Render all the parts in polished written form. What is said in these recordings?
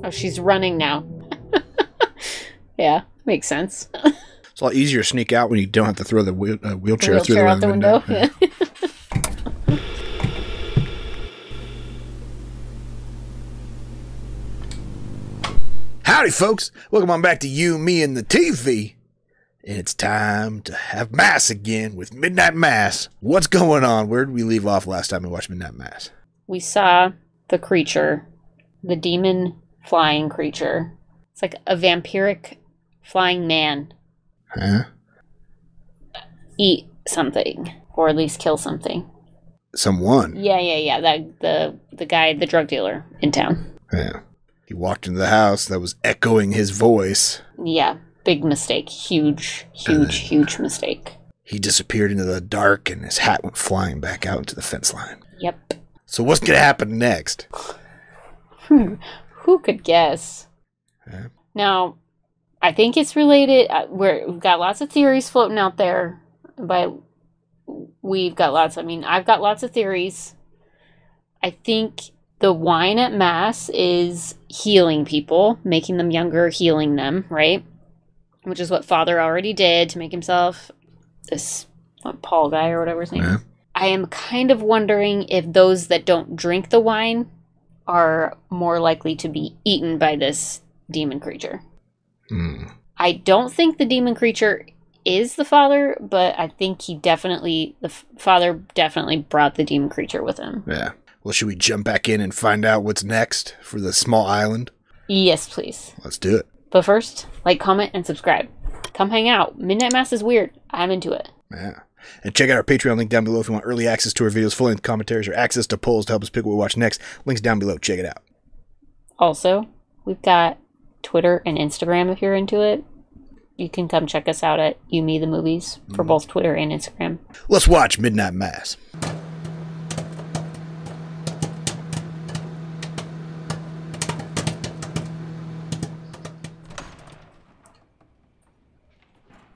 Oh, she's running now. Yeah, makes sense. It's a lot easier to sneak out when you don't have to throw the wheelchair through out the window. Yeah. Howdy, folks. Welcome on back to You, Me, and the TV. And it's time to have Mass again with Midnight Mass. What's going on? Where did we leave off last time we watched Midnight Mass? We saw the creature, the demon flying creature. It's like a vampiric flying man. Huh? Eat something, or at least kill something. Someone? Yeah. The guy, the drug dealer in town. Yeah. He walked into the house that was echoing his voice. Yeah, big mistake. Huge mistake. He disappeared into the dark and his hat went flying back out into the fence line. Yep. So what's going to happen next? Who could guess? Yeah. Now, I think it's related. We've got lots of theories floating out there. I've got lots of theories. I think the wine at Mass is healing people, making them younger, healing them, right? Which is what Father already did to make himself this Paul guy or whatever his name is. I am kind of wondering if those that don't drink the wine are more likely to be eaten by this demon creature. I don't think the demon creature is the Father, but I think the Father definitely brought the demon creature with him. Yeah. Well, should we jump back in and find out what's next for the small island? Yes, please. Let's do it. But first, like, comment, and subscribe. Come hang out. Midnight Mass is weird. I'm into it. Yeah. And check out our Patreon link down below if you want early access to our videos, full-length commentaries, or access to polls to help us pick what we watch next. Links down below. Check it out. Also, we've got Twitter and Instagram if you're into it. You can come check us out at You Me the Movies for both Twitter and Instagram. Let's watch Midnight Mass.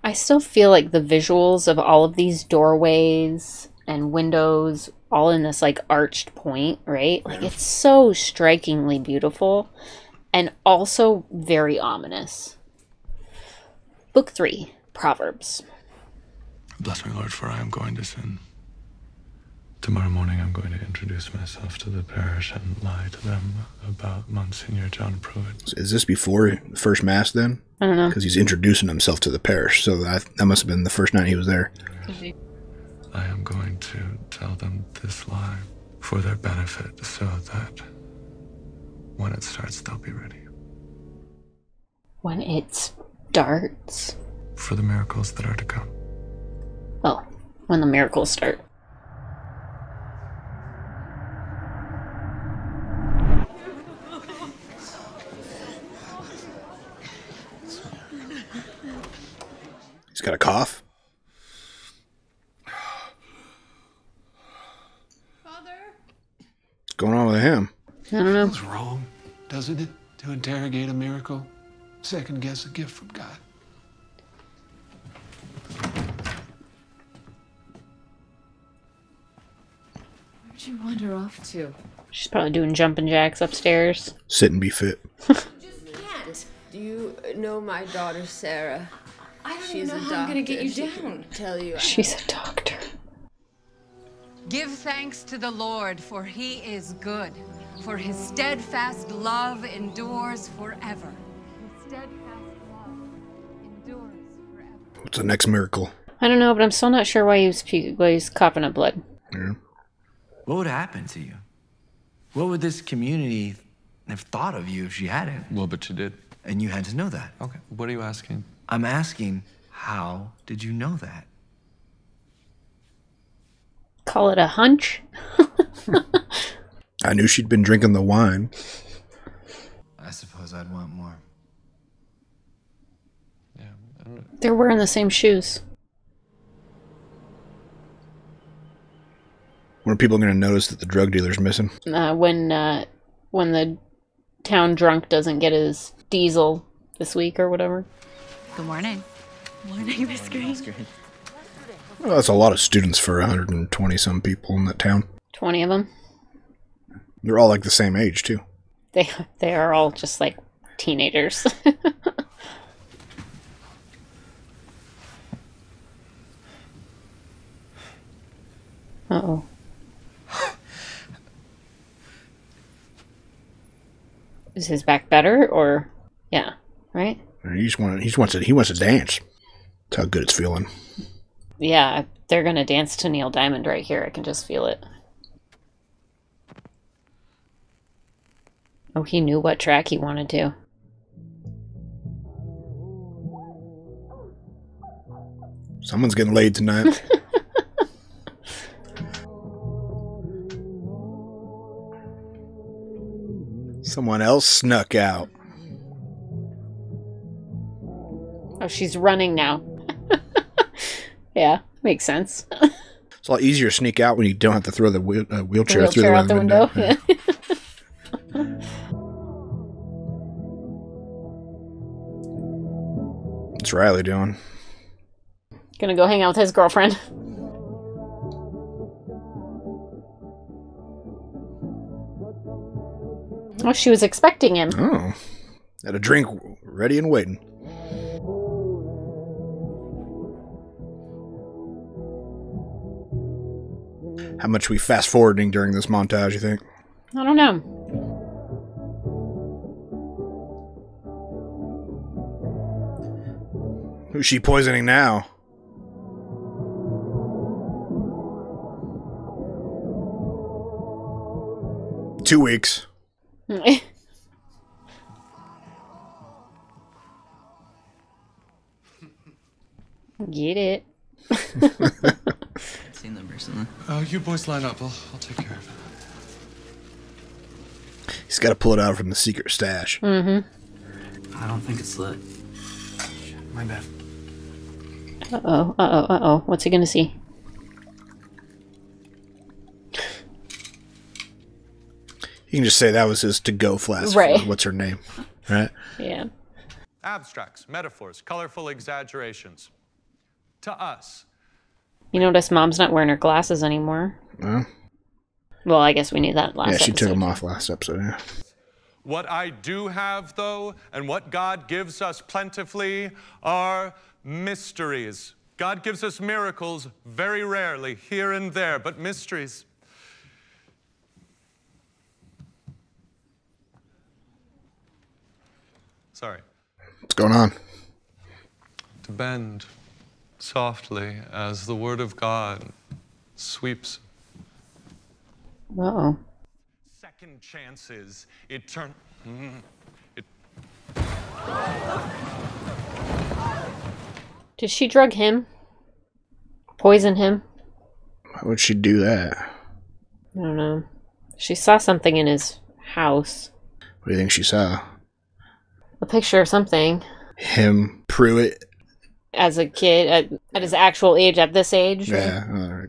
I still feel like the visuals of all of these doorways and windows all in this like arched point, right? Like it's so strikingly beautiful and also very ominous. Book 3, Proverbs. Bless me, Lord, for I am going to sin. Tomorrow morning I'm going to introduce myself to the parish and lie to them about Monsignor John Pruitt. Is this before the first Mass then? I don't know. Because he's introducing himself to the parish, so that must have been the first night he was there. I am going to tell them this lie for their benefit so that when it starts, they'll be ready. When it starts? For the miracles that are to come. Well, when the miracles start. He's got a cough. Father? What's going on with him? I don't know. Feels wrong, doesn't it? To interrogate a miracle, second guess a gift from God. Where'd you wander off to? She's probably doing jumping jacks upstairs. Sit and be fit. Just can't. Do you know my daughter Sarah? I don't She's know a how I'm gonna get you doctor. down. Tell you. She's a doctor. Give thanks to the Lord, for he is good, for his steadfast love endures forever. His steadfast love endures forever. What's the next miracle? I don't know, but I'm still not sure why he's coughing up blood. Yeah. What would happen to you? What would this community have thought of you if she hadn't? Well, but you did. And you had to know that. Okay, what are you asking? I'm asking, how did you know that? Call it a hunch? I knew she'd been drinking the wine. I suppose I'd want more. Yeah, They're wearing the same shoes. When are people going to notice that the drug dealer's missing? When the town drunk doesn't get his diesel this week or whatever. Good morning. Morning, Miss Green. Well, that's a lot of students for 120 some people in that town. 20 of them. They're all like the same age too. They are all just like teenagers. Uh-oh. Is his back better or yeah, right? He wants to dance. That's how good it's feeling. Yeah, they're gonna dance to Neil Diamond right here. I can just feel it. Oh, he knew what track he wanted to. Someone's getting laid tonight. Someone else snuck out. Oh, she's running now. Yeah, makes sense. It's a lot easier to sneak out when you don't have to throw the wheelchair through out the window. Yeah. What's Riley doing? Gonna go hang out with his girlfriend. Oh, she was expecting him. Oh. Had a drink ready and waiting. How much we fast forwarding during this montage, you think? I don't know. Who's she poisoning now? Two weeks. Get it. Seen them recently. You boys line up. I'll take care of it. He's got to pull it out from the secret stash. Mm-hmm. I don't think it's lit. My bad. Uh-oh, uh-oh, uh-oh. What's he gonna see? You can just say that was his to-go flask. Right. What's her name? Right? Yeah. Abstracts, metaphors, colorful exaggerations. To us. You notice Mom's not wearing her glasses anymore. Well, Well, I guess we knew that last yeah, she episode. took them off last episode, yeah. What I do have, though, and what God gives us plentifully are mysteries. God gives us miracles very rarely, here and there, but mysteries. Sorry. What's going on? To bend softly as the word of God sweeps. Uh-oh. Second chances, Did she drug him? Poison him? Why would she do that? I don't know. She saw something in his house. What do you think she saw? A picture of something. Him, Pruitt. As a kid, at his actual age, at this age? Yeah, all right.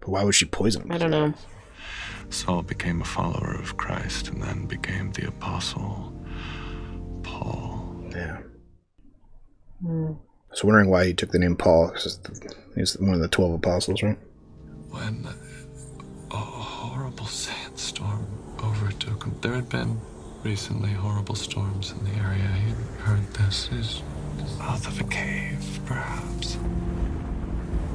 But why would she poison him? I don't know. Saul became a follower of Christ and then became the apostle Paul. Yeah. I was wondering why he took the name Paul, because he's one of the 12 apostles, right? When a horrible sandstorm overtook him, there had been recently horrible storms in the area. He heard this is mouth of a cave, perhaps.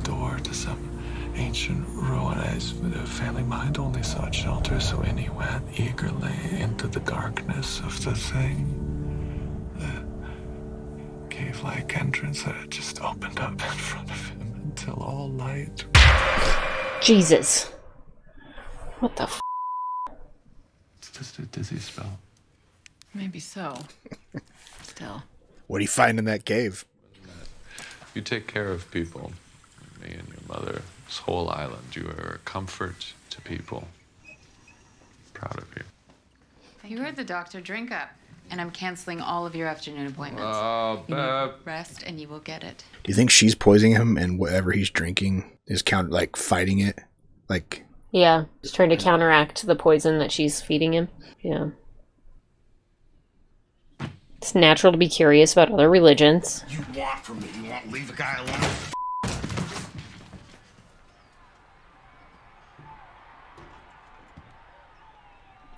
Door to some ancient ruin. As the family mind only sought shelter, so in he went eagerly into the darkness of the thing. The cave-like entrance that had just opened up in front of him until all light. Jesus. What the f? It's just a dizzy spell. Maybe so. Still. What do you find in that cave? You take care of people. Me and your mother, this whole island. You are a comfort to people. Proud of you. You heard the doctor. Drink up. And I'm canceling all of your afternoon appointments. Oh, You need Beb. rest and you will get it. Do you think she's poisoning him and whatever he's drinking is fighting it? Like, Yeah, he's trying to counteract the poison that she's feeding him. Yeah. It's natural to be curious about other religions. You want from me? You want to leave a guy alone?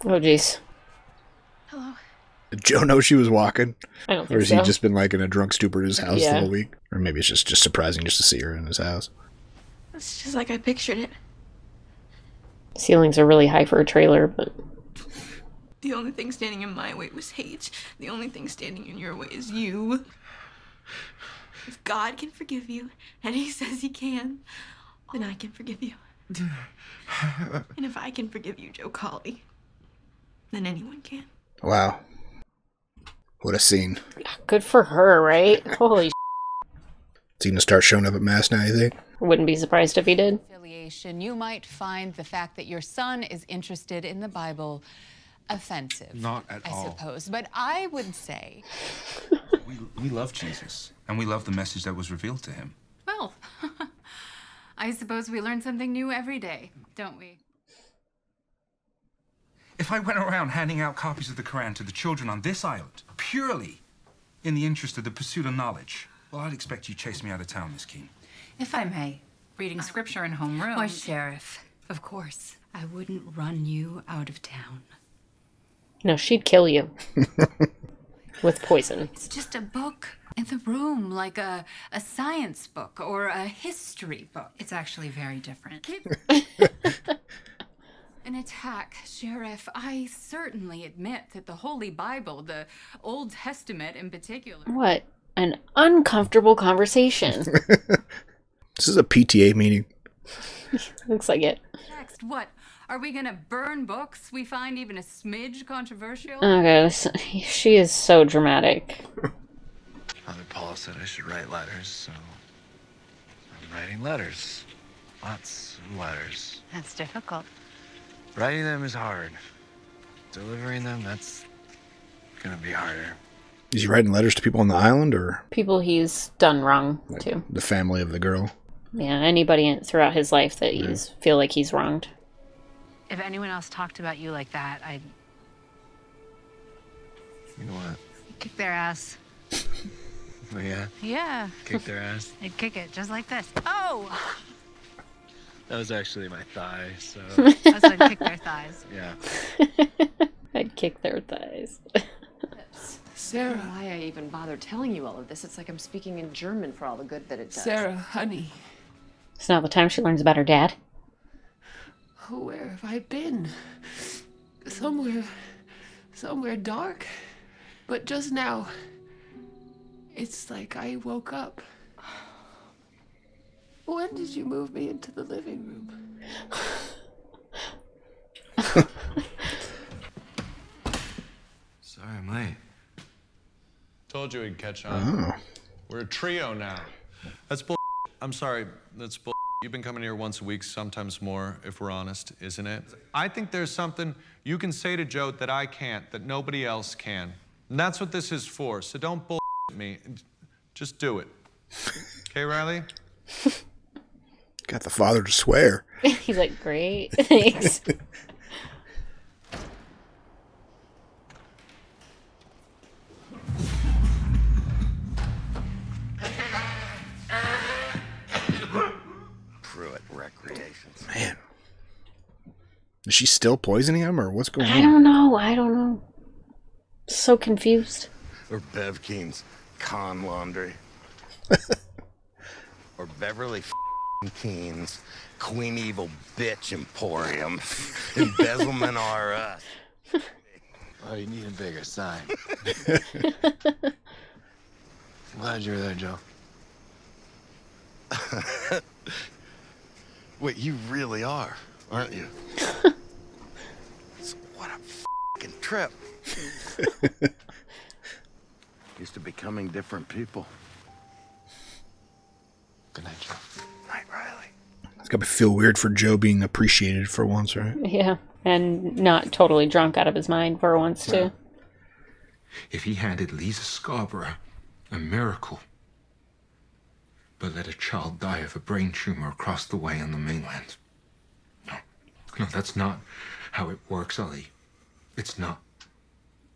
Oh, jeez. Did Joe know she was walking? I don't think so. Or has he just been like in a drunk stupor at his house the Yeah. whole week? Or maybe it's just surprising just to see her in his house. It's just like I pictured it. Ceilings are really high for a trailer, but The only thing standing in my way was hate. The only thing standing in your way is you. If God can forgive you, and he says he can, then I can forgive you. And if I can forgive you, Joe Colley, then anyone can. Wow. What a scene. good for her, right? Holy Is he going to start showing up at Mass now, you think? Wouldn't be surprised if he did. Affiliation, you might find the fact that your son is interested in the Bible offensive. Not at all. I suppose. But I would say, We love Jesus, and we love the message that was revealed to him. Well, I suppose we learn something new every day, don't we? If I went around handing out copies of the Quran to the children on this island, purely in the interest of the pursuit of knowledge, well, I'd expect you to chase me out of town, Miss Keene. If I may, reading scripture in homeroom. why, Sheriff, Of course, I wouldn't run you out of town. No, she'd kill you. With poison. It's just a book in the room, like a science book or a history book. It's actually very different. An attack, Sheriff. I certainly admit that the Holy Bible, the Old Testament in particular. What an uncomfortable conversation. This is a PTA meeting. Looks like it. Next, what? Are we gonna burn books we find even a smidge controversial? Okay, she is so dramatic. Father Paul said I should write letters, so I'm writing letters. Lots of letters. That's difficult. Writing them is hard. Delivering them, that's gonna be harder. Is he writing letters to people on the island or People he's done wrong to. the family of the girl? Yeah, anybody throughout his life that he's feel like he's wronged. If anyone else talked about you like that, I'd You know what? kick their ass. Oh, yeah? Yeah, Kick their ass. I'd kick it just like this. Oh! That was actually my thigh, so That's I'd kick their thighs. yeah. I'd kick their thighs. Sarah. Why I even bother telling you all of this? It's like I'm speaking in German for all the good that it does. Sarah, honey. It's not the time she learns about her dad. Where have I been? Somewhere dark. But just now, it's like I woke up. When did you move me into the living room? Sorry, I'm late. Told you he'd catch on. Oh. We're a trio now. That's bull. I'm sorry, that's bull. You've been coming here once a week, sometimes more, if we're honest, isn't it? I think there's something you can say to Joe that I can't, that nobody else can. And that's what this is for, so don't bull me. Just do it. Okay, Riley? Got the father to swear. He's like, great, thanks. Pruitt Recreations. Man. Is she still poisoning him or what's going on? I don't know. So confused. Or Bev Keene's Con Laundry. Or Beverly Keene's Queen Evil Bitch Emporium. Embezzlement R Us. Oh, you need a bigger sign. Glad you were there, Joe. Wait, you really are, aren't you? What a fucking trip. Used to becoming different people. Good night, Joe. Night, Riley. It's got to feel weird for Joe being appreciated for once, right? Yeah, and not totally drunk out of his mind for once, too. If he handed Lisa Scarborough a miracle, but let a child die of a brain tumor across the way on the mainland. No, that's not how it works, Ollie. It's not.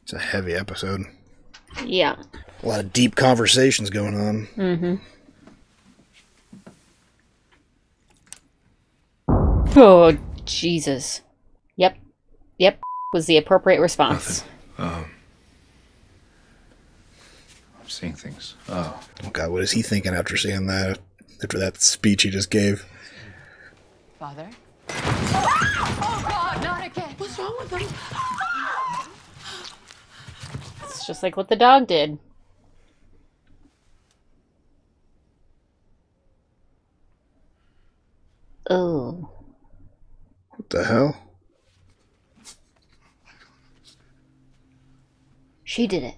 It's a heavy episode. Yeah. A lot of deep conversations going on. Mm-hmm. Oh, Jesus. Yep, was the appropriate response. seeing things. Oh. Oh, God, what is he thinking after seeing that? After that speech he just gave? Father? Oh, God, not again. What's wrong with him? It's just like what the dog did. Oh. What the hell? She did it,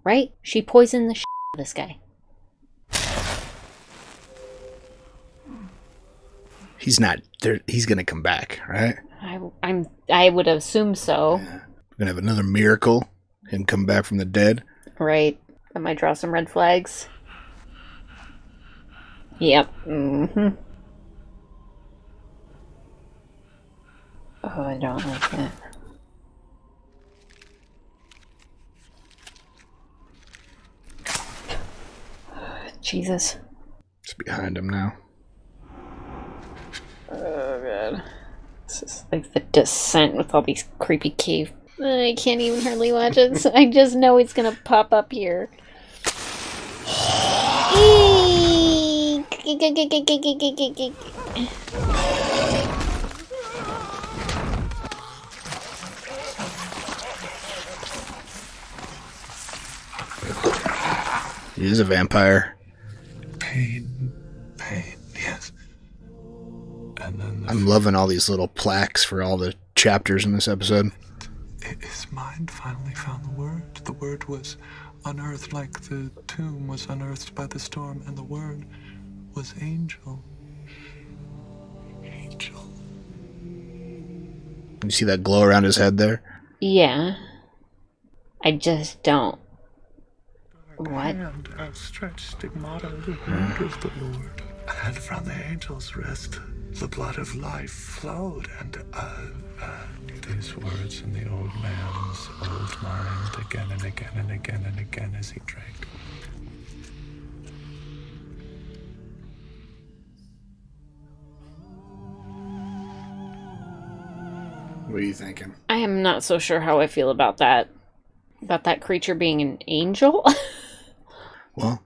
right? She poisoned the shit out of this guy. He's not there. He's gonna come back, right? I would assume so. Yeah. We're gonna have another miracle. Him come back from the dead. Right. That might draw some red flags. Yep. Mm-hmm. Oh, I don't like that. Jesus. It's behind him now. Oh, God. This is like The Descent with all these creepy cave. I can't even hardly watch it. So I just know it's gonna pop up here. He is a vampire. Pain, yes. And then I'm loving all these little plaques for all the chapters in this episode. his mind finally found the word. The word was unearthed like the tomb was unearthed by the storm, and the word was angel. Angel. You see that glow around his head there? Yeah. I just don't. What? Hand outstretched, stigmata, the word of the Lord. And from the angel's wrist, the blood of life flowed, and these words in the old man's old mind again and again and again and again as he drank. What are you thinking? I am not so sure how I feel about that. About that creature being an angel? Well,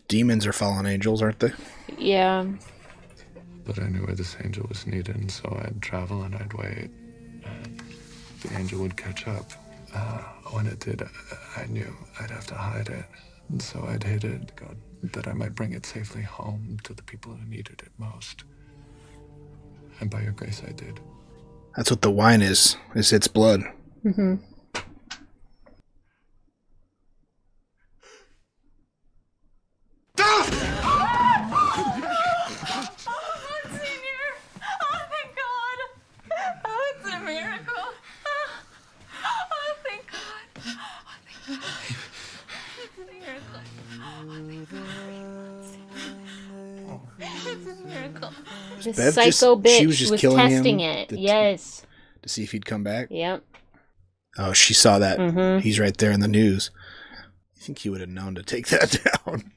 demons are fallen angels, aren't they? Yeah. But I knew where this angel was needed, and so I'd travel and I'd wait. And the angel would catch up. When it did, I knew I'd have to hide it. And so I'd hid it, God, that I might bring it safely home to the people who needed it most. And by your grace, I did. That's what the wine is its blood. Mm-hmm. This Bev psycho bitch she was just was killing testing him it. Yes. To see if he'd come back? Yep. Oh, she saw that. Mm-hmm. He's right there in the news. You think he would have known to take that down?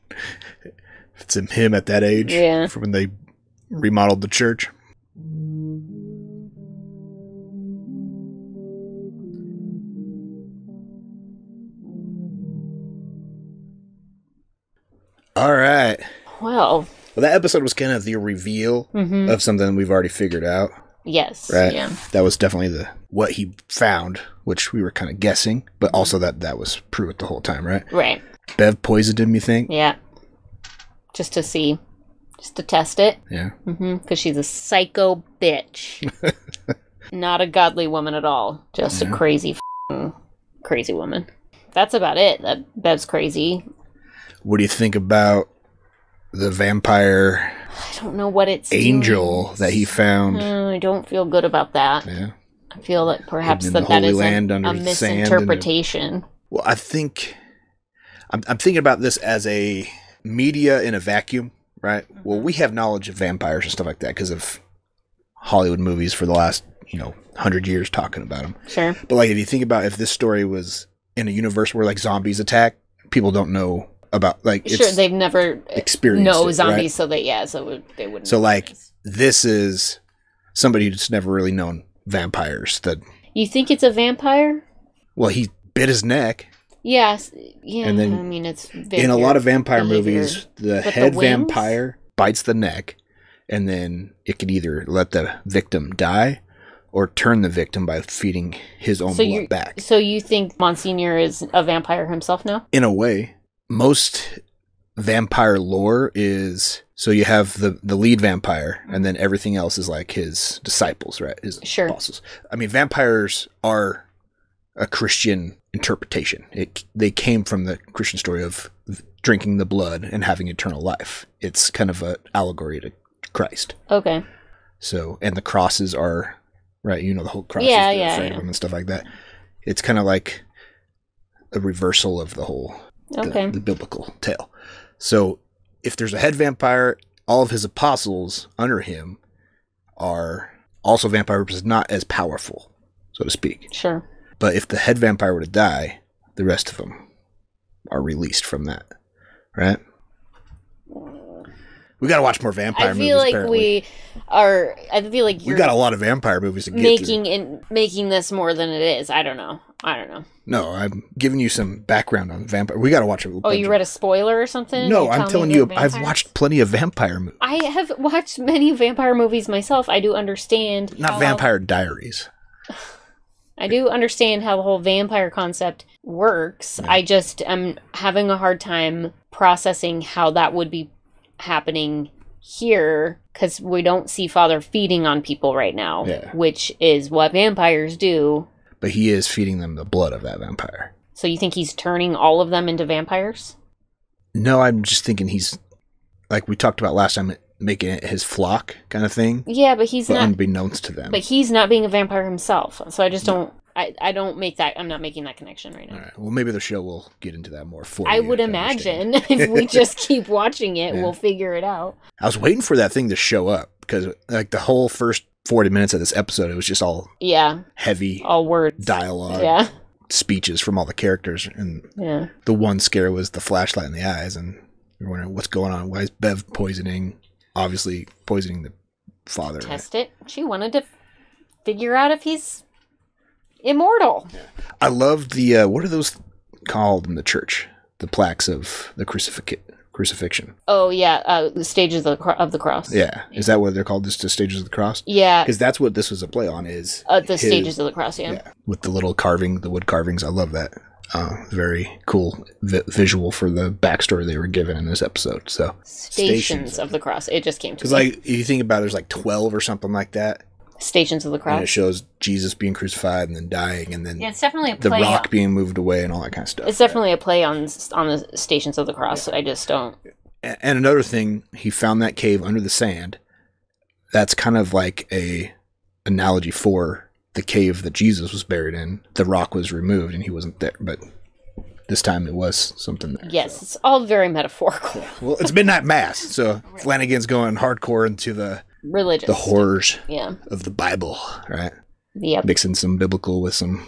If it's him at that age? Yeah. From when they remodeled the church? All right. Well, that episode was kind of the reveal of something we've already figured out. Yes. Right? Yeah. That was definitely what he found, which we were kind of guessing, but also that was proved the whole time, right? Right. Bev poisoned him, you think? Yeah. Just to see. Just to test it. Yeah. Because she's a psycho bitch. Not a godly woman at all. Just a crazy crazy woman. That's about it. That Bev's crazy. What do you think about the vampire I don't know what it's angel that he found? I don't feel good about that. Yeah. I feel that perhaps Hidden in the that Holy is Land a under the sand misinterpretation. Well, I think I'm thinking about this as a media in a vacuum, right? Well, we have knowledge of vampires and stuff like that because of Hollywood movies for the last 100 years talking about them. Sure. But like, if you think about if this story was in a universe where like zombies attack, people don't know about Sure, they've never experienced it, zombies, right? so they wouldn't. So like, this is somebody who's never really known vampires. That you think it's a vampire? well, he bit his neck. Yes. Yeah. And then I mean, it's in a lot of vampire behavior. movies, the But head the wings? vampire bites the neck, and then it can either let the victim die or turn the victim by feeding his own blood back. So you think Monsignor is a vampire himself now? In a way, most vampire lore is, so you have the lead vampire, and then everything else is like his disciples, right? His apostles. I mean, vampires are a Christian interpretation. They came from the Christian story of drinking the blood and having eternal life. It's kind of an allegory to Christ. Okay. So, and the crosses are, right, you know, the whole crosses, and stuff like that. It's kind of like a reversal of the whole, the biblical tale. So if there's a head vampire, all of his apostles under him are also vampires, not as powerful, so to speak. Sure. But if the head vampire were to die, the rest of them are released from that, right? We got to watch more vampire movies. I feel like we got a lot of vampire movies to get making this more than it is. I don't know. No, I'm giving you some background on vampire. We got to watch it. Oh, you read a spoiler or something? No, I'm telling you, I've watched plenty of vampire movies. I have watched many vampire movies myself. I do understand. Not Vampire Diaries. I do understand how the whole vampire concept works. Yeah. I just am having a hard time processing how that would be happening here, because we don't see Father feeding on people right now, which is what vampires do. But he is feeding them the blood of that vampire. So you think he's turning all of them into vampires? No, I'm just thinking he's, like we talked about last time, making it his flock kind of thing. Yeah, but he's not, unbeknownst to them. But he's not being a vampire himself. So I just don't, I don't make that, I'm not making that connection right now. All right. Well, maybe the show will get into that more for I you. would imagine if we just keep watching it, we'll figure it out. I was waiting for that thing to show up, because like the whole first 40 minutes of this episode, it was just all heavy, all words, dialogue, speeches from all the characters, and the one scare was the flashlight in the eyes, and you're wondering what's going on. Why is Bev obviously poisoning the father? Test it. She wanted to figure out if he's immortal. I love the what are those called in the church? The plaques of the crucifixion. Oh yeah, the stages of the cross. Yeah, is that what they're called? Just the stages of the cross? Yeah, because that's what this was a play on. Is stages of the cross? Yeah, with the little the wood carvings. I love that. Very cool visual for the backstory they were given in this episode. So stations of the cross. It just came to me. Because like if you think about it, there's like 12 or something like that. Stations of the cross. And it shows Jesus being crucified and then dying, and then it's definitely a the play rock being moved away and all that kind of stuff. It's definitely a play on the Stations of the Cross. I just don't. And another thing, he found that cave under the sand. That's kind of like a analogy for the cave that Jesus was buried in. The rock was removed and he wasn't there, but this time it was something there. Yes, it's all very metaphorical. Yeah. Well, it's midnight mass, so Flanagan's going hardcore into the religious, the horrors of the Bible, right? Yep. Mixing some biblical with some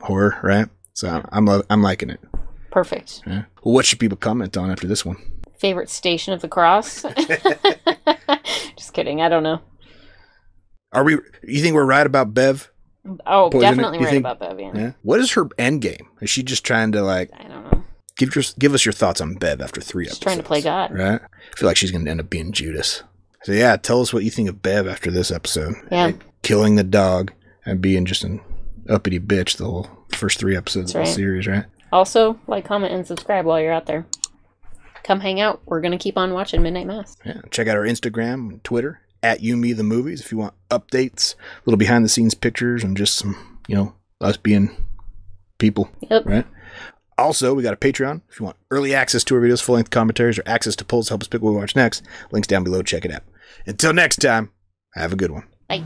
horror, right? So I'm liking it. Perfect. Yeah. Well, what should people comment on after this one? Favorite Station of the Cross? Just kidding. I don't know. You think we're right about Bev? Oh, definitely right about Bev. Yeah. What is her end game? Is she just trying to I don't know. Give us your thoughts on Bev after 3 episodes. She's trying to play God, right? I feel like she's going to end up being Judas. So yeah, tell us what you think of Bev after this episode. Yeah. Killing the dog and being just an uppity bitch the whole first 3 episodes of the series, right? Also, like, comment, and subscribe while you're out there. Come hang out. We're going to keep on watching Midnight Mass. Yeah. Check out our Instagram and Twitter, @YouMeTheMovies, if you want updates, little behind-the-scenes pictures, and just some, us being people. Yep. Right? Also, we got a Patreon. If you want early access to our videos, full-length commentaries, or access to polls to help us pick what we watch next, links down below. Check it out. Until next time, have a good one. Bye.